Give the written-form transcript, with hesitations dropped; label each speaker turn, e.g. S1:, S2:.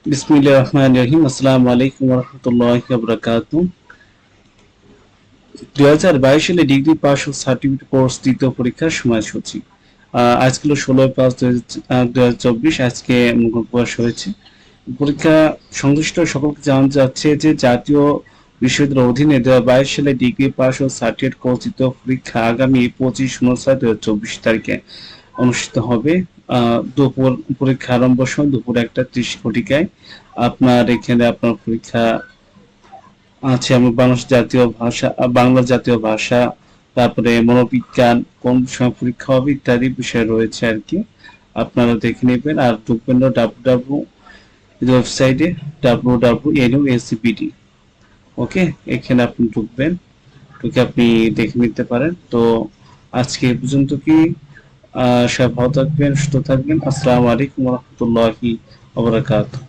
S1: বিসমিল্লাহির রহমানির রহিম। আসসালামু আলাইকুম ওয়া রাহমাতুল্লাহি ওয়া বারাকাতুহু। 2022 সালে ডিগ্রি পাস ও সার্টিফিকেট কোর্স তৃতীয় পরীক্ষার সময়সূচি। আজকে হলো 16/5/2024। আজকে প্রকাশ হয়েছে। পরীক্ষা সংশ্লিষ্ট সকলকে জানানো যাচ্ছে যে জাতীয় বিশ্ববিদ্যালয়ের অধীনে 2022 সালে ডিগ্রি পাস ও সার্টিফিকেট কোর্স তৃতীয় পরীক্ষা আগামী 25/06/2024 তারিখে অনুষ্ঠিত হবে। দুপুর পরীক্ষা আরম্ভ সময় দুপুর 1:30 আপনার এখানে আপনার পরীক্ষা আছে। আমি বাংলা জাতীয় ভাষা, তারপরে মনোবিজ্ঞান, কোন সময় পরীক্ষা হবে ইত্যাদি বিষয় রয়েছে আর কি। আপনারা দেখে নেবেন আর ঢুকবেন ওয়েবসাইটে www.nuacpd। ওকে, এখানে আপনি ঢুকবেন, ঢুকে আপনি দেখে নিতে পারেন। তো আজকে এ পর্যন্ত কি সবাই ভালো থাকবেন, সুস্থ থাকবেন। আসসালামু আলাইকুম ওয়া রাহমাতুল্লাহি ওয়া বারাকাতুহু।